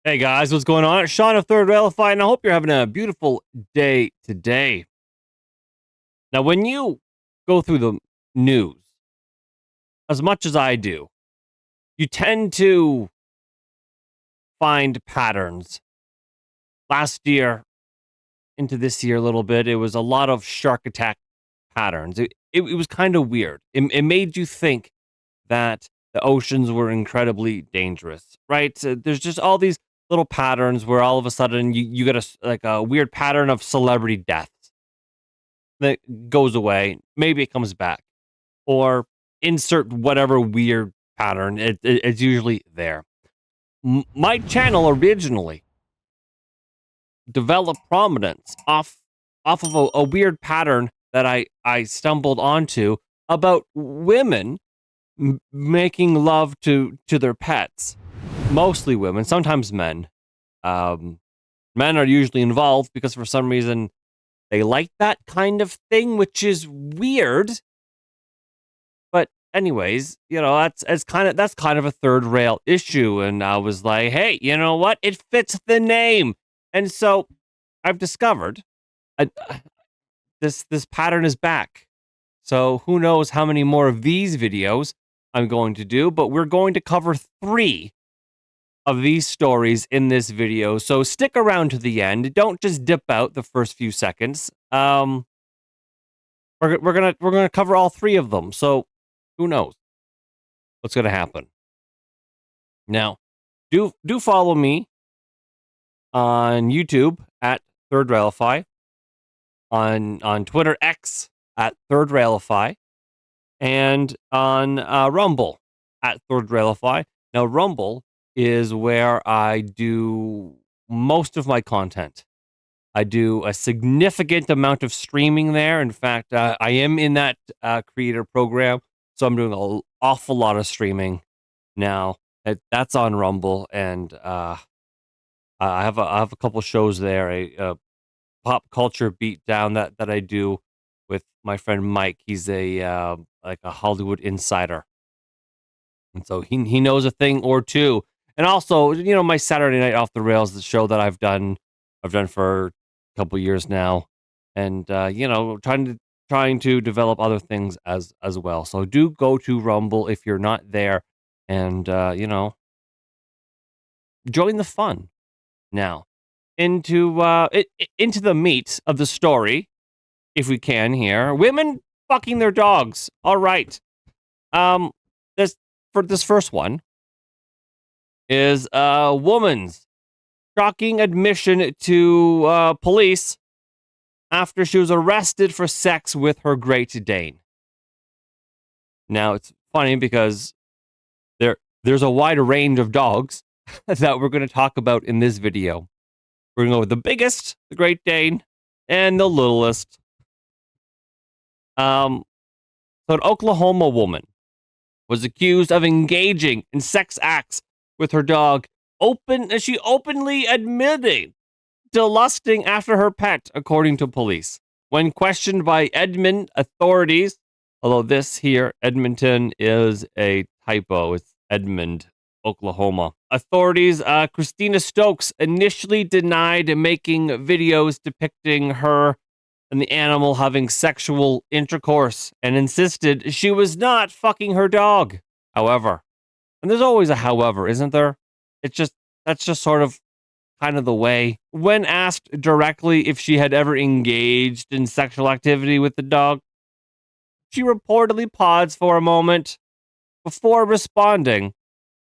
Hey guys, what's going on? It's Sean of Third Railify, and I hope you're having a beautiful day today. Now, when you go through the news, as much as I do, you tend to find patterns. Last year, into this year a little bit, it was a lot of shark attack patterns. It was kind of weird. It made you think that the oceans were incredibly dangerous, right? So there's just all these little patterns where all of a sudden you get like a weird pattern of celebrity deaths that goes away. Maybe it comes back, or insert whatever weird pattern. It's usually there. My channel originally developed prominence off of a weird pattern that I stumbled onto about women making love to their pets. Mostly women, sometimes men. Um, Men are usually involved because for some reason they like that kind of thing, which is weird. But anyways, that's kind of a third rail issue, and I was like, hey, you know what? It fits the name, and so I've discovered uh, this pattern is back. So who knows how many more of these videos I'm going to do, but we're going to cover 3 of these stories in this video. So stick around to the end. Don't just dip out the first few seconds. We're gonna cover all 3 of them. So who knows what's gonna happen? Now, do follow me on YouTube at Third Railify, on Twitter X at Third Railify, and on Rumble at Third Railify. Now, Rumble is where I do most of my content. I do a significant amount of streaming there. In fact, I am in that creator program, so I'm doing an awful lot of streaming now. That's on Rumble, and I have a couple shows there. A pop culture beatdown that I do with my friend Mike. He's a like a Hollywood insider, and so he knows a thing or two. And also, my Saturday Night Off the Rails, the show that I've done for a couple years now, and trying to develop other things as well. So do go to Rumble if you're not there, and join the fun. Now, into the meat of the story, if we can here. Women fucking their dogs. All right. Um, this first one is a woman's shocking admission to police after she was arrested for sex with her Great Dane. Now, it's funny because there's a wide range of dogs that we're going to talk about in this video. We're going to go with the biggest, the Great Dane, and the littlest. So an Oklahoma woman was accused of engaging in sex acts with her dog. She openly admitted to lusting after her pet, according to police. When questioned by Edmund authorities, although this here, Edmonton, is a typo. It's Edmund, Oklahoma. Authorities, Christina Stokes initially denied making videos depicting her and the animal having sexual intercourse and insisted she was not fucking her dog. However, and there's always a however, isn't there? That's just sort of kind of the way. When asked directly if she had ever engaged in sexual activity with the dog, she reportedly paused for a moment before responding.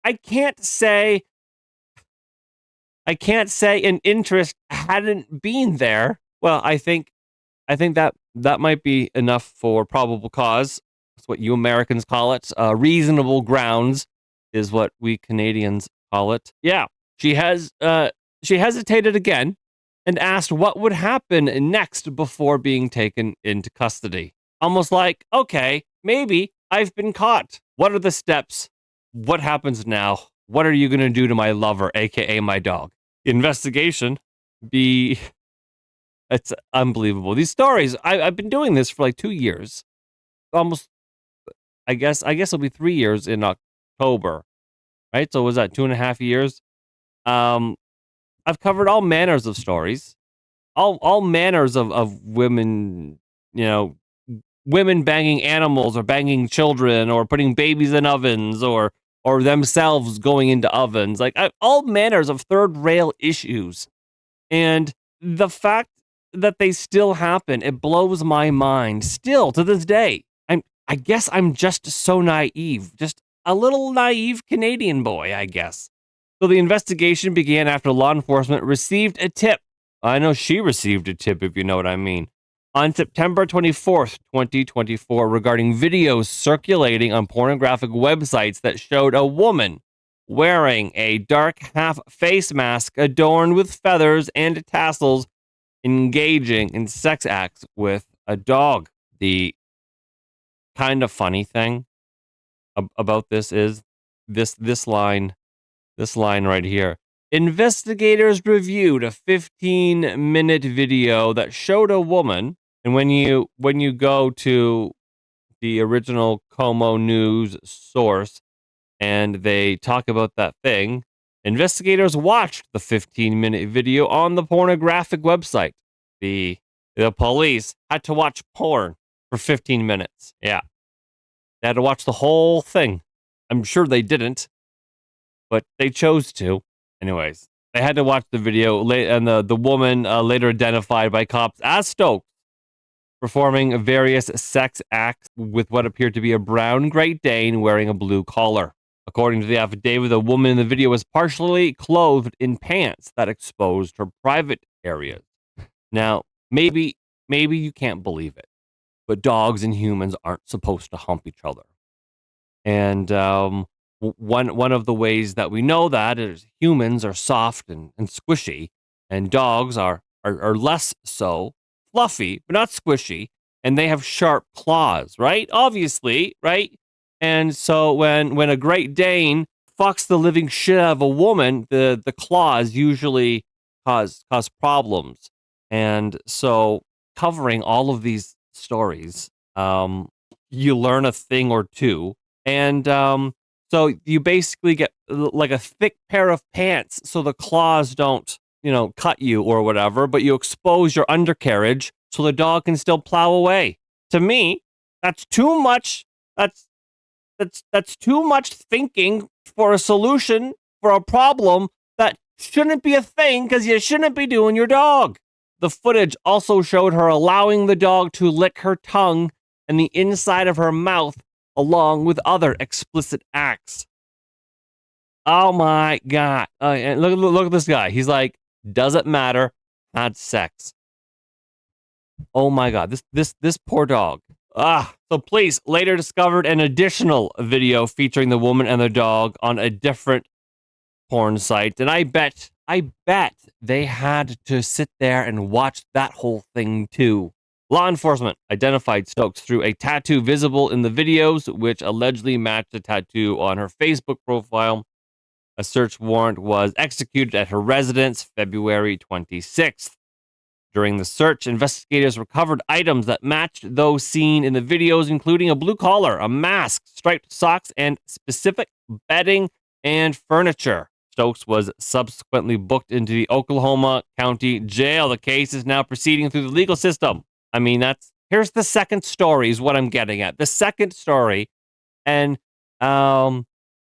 I can't say an interest hadn't been there. Well, I think that might be enough for probable cause. That's what you Americans call it. Reasonable grounds is what we Canadians call it. Yeah, she hesitated again and asked what would happen next before being taken into custody. Almost like, okay, maybe I've been caught. What are the steps? What happens now? What are you going to do to my lover, aka my dog? Investigation be It's unbelievable. These stories, I've been doing this for like 2 years. Almost, I guess it'll be 3 years in October, right? So was that 2.5 years? I've covered all manners of stories, all manners of women, you know, women banging animals or banging children or putting babies in ovens or themselves going into ovens, like all manners of third rail issues. And the fact that they still happen, it blows my mind still to this day. I guess I'm just so naive, just a little naive Canadian boy, I guess. So the investigation began after law enforcement received a tip. I know she received a tip, if you know what I mean. On September 24th, 2024, regarding videos circulating on pornographic websites that showed a woman wearing a dark half face mask adorned with feathers and tassels, engaging in sex acts with a dog. The kind of funny thing about this is this line right here. Investigators reviewed a 15-minute video that showed a woman, and when you go to the original Como News source and they talk about that thing, investigators watched the 15-minute video on the pornographic website. The police had to watch porn for 15 minutes. Yeah. They had to watch the whole thing. I'm sure they didn't, but they chose to. Anyways, they had to watch the video, and the woman later identified by cops as Stokes, performing various sex acts with what appeared to be a brown Great Dane wearing a blue collar. According to the affidavit, the woman in the video was partially clothed in pants that exposed her private areas. Now, maybe you can't believe it, but dogs and humans aren't supposed to hump each other. And one of the ways that we know that is humans are soft and squishy, and dogs are less so, fluffy but not squishy, and they have sharp claws, right? Obviously, right? And so when a Great Dane fucks the living shit out of a woman, the claws usually cause problems. And so covering all of these stories, you learn a thing or two. And so you basically get like a thick pair of pants so the claws don't, cut you or whatever, but you expose your undercarriage so the dog can still plow away. To me, that's too much. That's too much thinking for a solution for a problem that shouldn't be a thing because you shouldn't be doing your dog. The footage also showed her allowing the dog to lick her tongue and the inside of her mouth, along with other explicit acts. Oh my God. And look at this guy. He's like, doesn't matter. Had sex. Oh my God. This poor dog. So police later discovered an additional video featuring the woman and the dog on a different porn site. And I bet they had to sit there and watch that whole thing too. Law enforcement identified Stokes through a tattoo visible in the videos, which allegedly matched a tattoo on her Facebook profile. A search warrant was executed at her residence February 26th. During the search, investigators recovered items that matched those seen in the videos, including a blue collar, a mask, striped socks, and specific bedding and furniture. Stokes was subsequently booked into the Oklahoma County Jail. The case is now proceeding through the legal system. I mean, here's the second story is what I'm getting at. The second story, and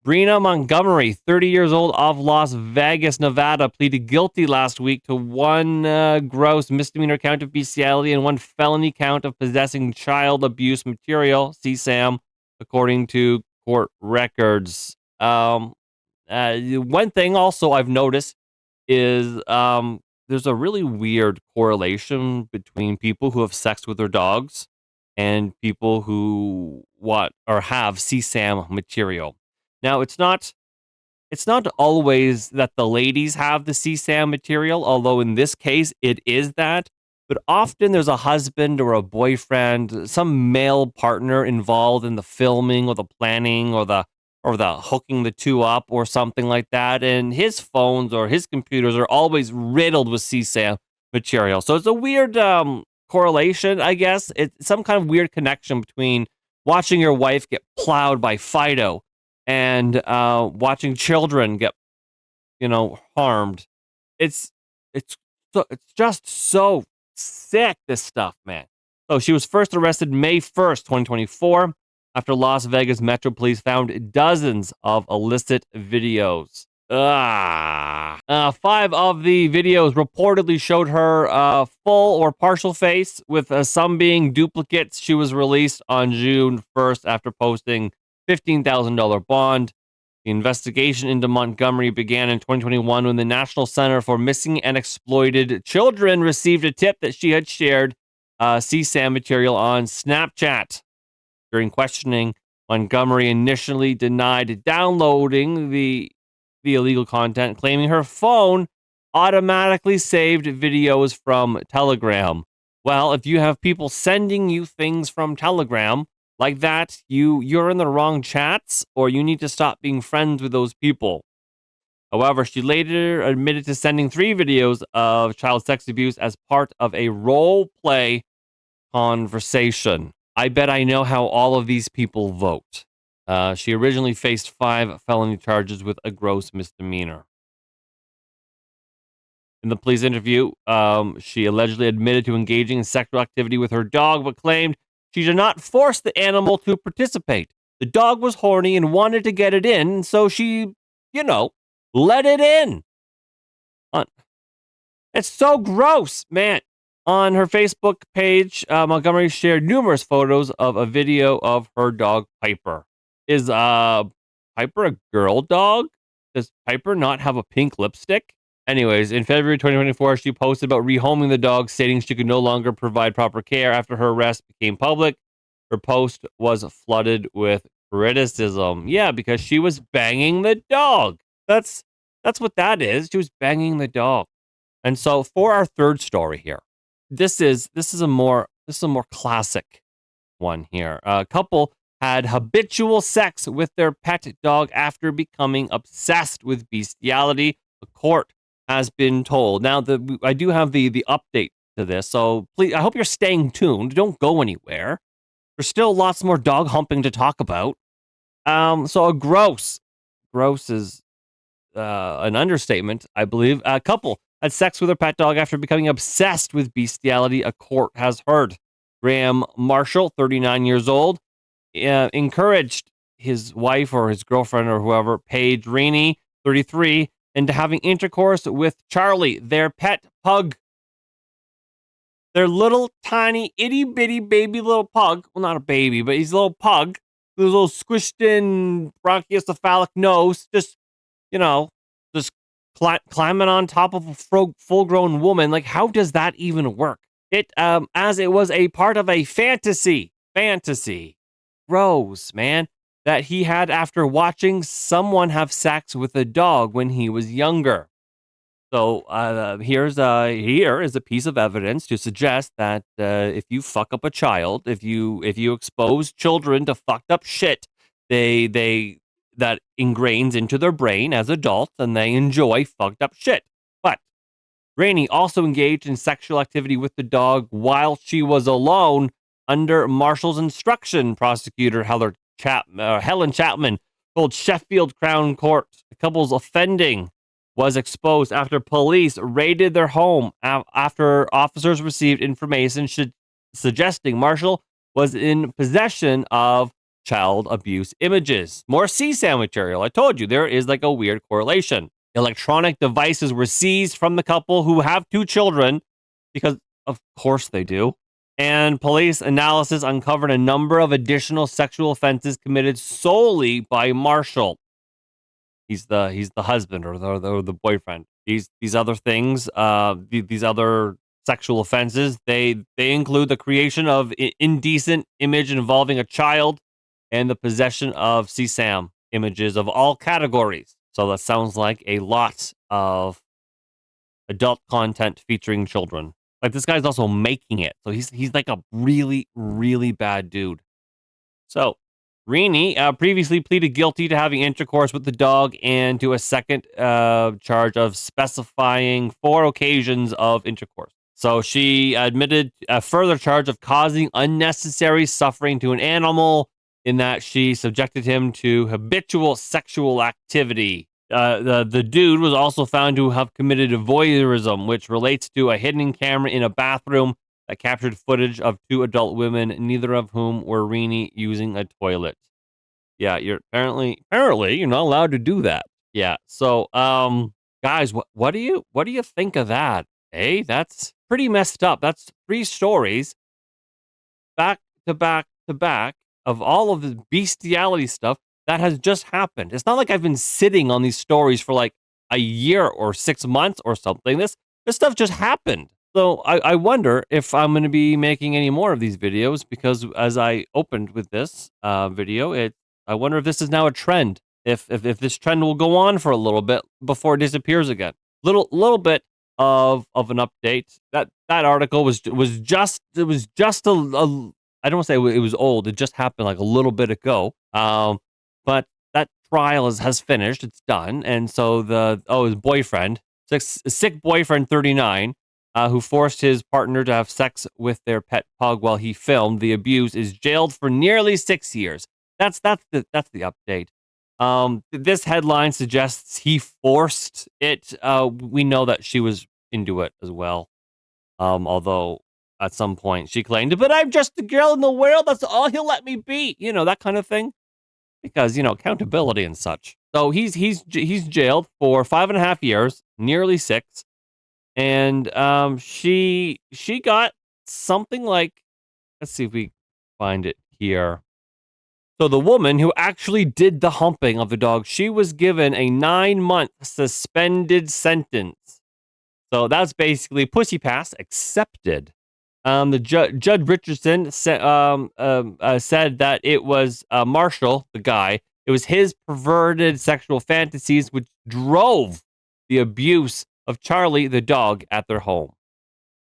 Brina Montgomery, 30 years old, of Las Vegas, Nevada, pleaded guilty last week to one gross misdemeanor count of bestiality and one felony count of possessing child abuse material, CSAM, according to court records. One thing also I've noticed is there's a really weird correlation between people who have sex with their dogs and people who have CSAM material. Now, it's not always that the ladies have the CSAM material, although in this case it is that. But often there's a husband or a boyfriend, some male partner involved in the filming or the planning or the hooking the two up or something like that. And his phones or his computers are always riddled with CSAM material. So it's a weird correlation, I guess. It's some kind of weird connection between watching your wife get plowed by Fido and watching children get, harmed. it's it's just so sick, this stuff, man. So she was first arrested May 1st, 2024, after Las Vegas Metro Police found dozens of illicit videos. 5 of the videos reportedly showed her full or partial face, with some being duplicates. She was released on June 1st after posting $15,000 bond. The investigation into Montgomery began in 2021 when the National Center for Missing and Exploited Children received a tip that she had shared CSAM material on Snapchat. During questioning, Montgomery initially denied downloading the illegal content, claiming her phone automatically saved videos from Telegram. Well, if you have people sending you things from Telegram like that, you're in the wrong chats, or you need to stop being friends with those people. However, she later admitted to sending 3 videos of child sex abuse as part of a role play conversation. I bet I know how all of these people vote. She originally faced 5 felony charges with a gross misdemeanor. In the police interview, she allegedly admitted to engaging in sexual activity with her dog, but claimed she did not force the animal to participate. The dog was horny and wanted to get it in, so she, let it in. It's so gross, man. On her Facebook page, Montgomery shared numerous photos of a video of her dog, Piper. Is Piper a girl dog? Does Piper not have a pink lipstick? Anyways, in February 2024, she posted about rehoming the dog, stating she could no longer provide proper care after her arrest became public. Her post was flooded with criticism. Yeah, because she was banging the dog. That's what that is. She was banging the dog. And so for our third story here, this is a more classic one here. A couple had habitual sex with their pet dog after becoming obsessed with bestiality. A court has been told. Now, I do have the update to this, so please, I hope you're staying tuned. Don't go anywhere. There's still lots more dog humping to talk about. So a gross is an understatement, I believe. A couple had sex with their pet dog after becoming obsessed with bestiality, a court has heard. Graham Marshall, 39 years old, encouraged his wife or his girlfriend or whoever, Paige Rainey, 33, into having intercourse with Charlie, their pet pug. Their little tiny itty bitty baby little pug. Well, not a baby, but he's a little pug. With a little squished in bronchiocephalic nose. Just climbing on top of a full grown woman. Like, how does that even work? As it was a part of a fantasy. Gross, man. That he had after watching someone have sex with a dog when he was younger. So here is a piece of evidence to suggest that if you fuck up a child, if you expose children to fucked up shit, that ingrains into their brain as adults, and they enjoy fucked up shit. But Rainey also engaged in sexual activity with the dog while she was alone under Marshall's instruction. Prosecutor Helen Chapman told Sheffield Crown Court the couple's offending was exposed after police raided their home after officers received information suggesting Marshall was in possession of child abuse images. More CSAM material. I told you, there is like a weird correlation. Electronic devices were seized from the couple, who have 2 children, because of course they do. And police analysis uncovered a number of additional sexual offenses committed solely by Marshall. He's the husband or the boyfriend. These other things, these other sexual offenses, they include the creation of indecent image involving a child and the possession of CSAM images of all categories. So that sounds like a lot of adult content featuring children. Like, this guy's also making it. So he's like a really, really bad dude. So Rainey previously pleaded guilty to having intercourse with the dog and to a second charge of specifying 4 occasions of intercourse. So she admitted a further charge of causing unnecessary suffering to an animal, in that she subjected him to habitual sexual activity. The dude was also found to have committed voyeurism, which relates to a hidden camera in a bathroom that captured footage of two adult women, neither of whom were really using a toilet. Yeah, you're apparently you're not allowed to do that. Yeah. So, guys, what do you think of that? Hey, that's pretty messed up. That's three stories back to back to back of all of the bestiality stuff that has just happened. It's not like I've been sitting on these stories for like a year or 6 months or something. This stuff just happened. So I wonder if I'm going to be making any more of these videos because as I opened with this video, I wonder if this is now a trend. If this trend will go on for a little bit before it disappears again. Little bit of an update. That article was just a I don't want to say it was old. It just happened like a little bit ago. But that trial has finished. It's done. And so his boyfriend, sick boyfriend, 39, who forced his partner to have sex with their pet pug while he filmed the abuse, is jailed for nearly 6 years. That's the update. This headline suggests he forced it. We know that she was into it as well. Although at some point she claimed, but I'm just a girl in the world. That's all he'll let me be. You know, that kind of thing. Because, accountability and such. So he's jailed for 5.5 years, nearly 6. And she got something like, let's see if we find it here. So the woman who actually did the humping of the dog, she was given a 9-month suspended sentence. So that's basically pussy pass accepted. The Judge Richardson said that it was Marshall, the guy. It was his perverted sexual fantasies which drove the abuse of Charlie, the dog, at their home.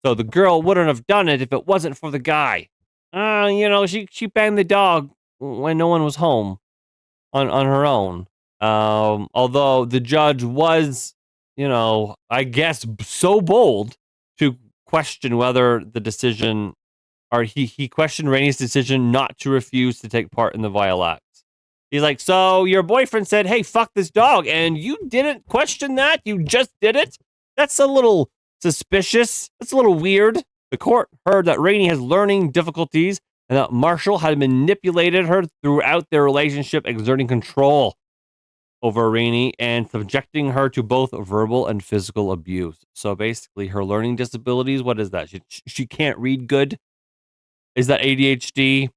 So the girl wouldn't have done it if it wasn't for the guy. She banged the dog when no one was home on her own. Although the judge was, I guess so bold to question whether the decision, or he questioned Rainey's decision not to refuse to take part in the vile acts. He's like, so your boyfriend said, hey, fuck this dog, and you didn't question that? You just did it? That's a little suspicious. That's a little weird. The court heard that Rainey has learning difficulties and that Marshall had manipulated her throughout their relationship, exerting control over Rainey and subjecting her to both verbal and physical abuse. So basically, her learning disabilities, what is that? She can't read good? Is that ADHD?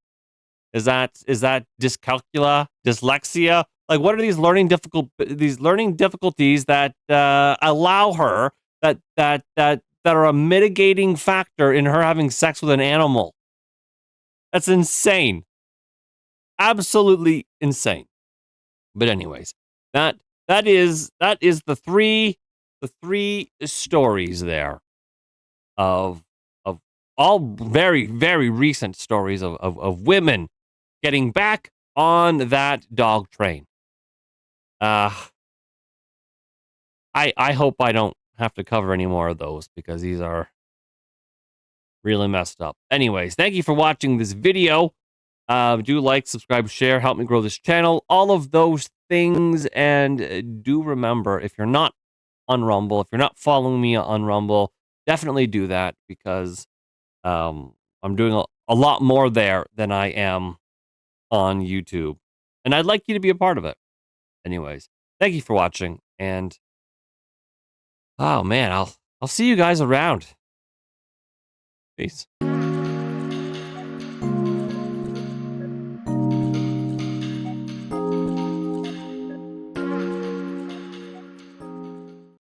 Is that dyscalculia, dyslexia? Like, what are these learning difficulties that allow her that are a mitigating factor in her having sex with an animal? That's insane. Absolutely insane. But anyways, that is the three stories there of all very, very recent stories of women getting back on that dog train. I hope I don't have to cover any more of those because these are really messed up. Anyways, thank you for watching this video. Do like, subscribe, share, help me grow this channel, all of those things. And do remember, if you're not on Rumble, if you're not following me on Rumble, definitely do that because I'm doing a lot more there than I am on YouTube. And I'd like you to be a part of it. Anyways, thank you for watching. And oh man, I'll see you guys around. Peace.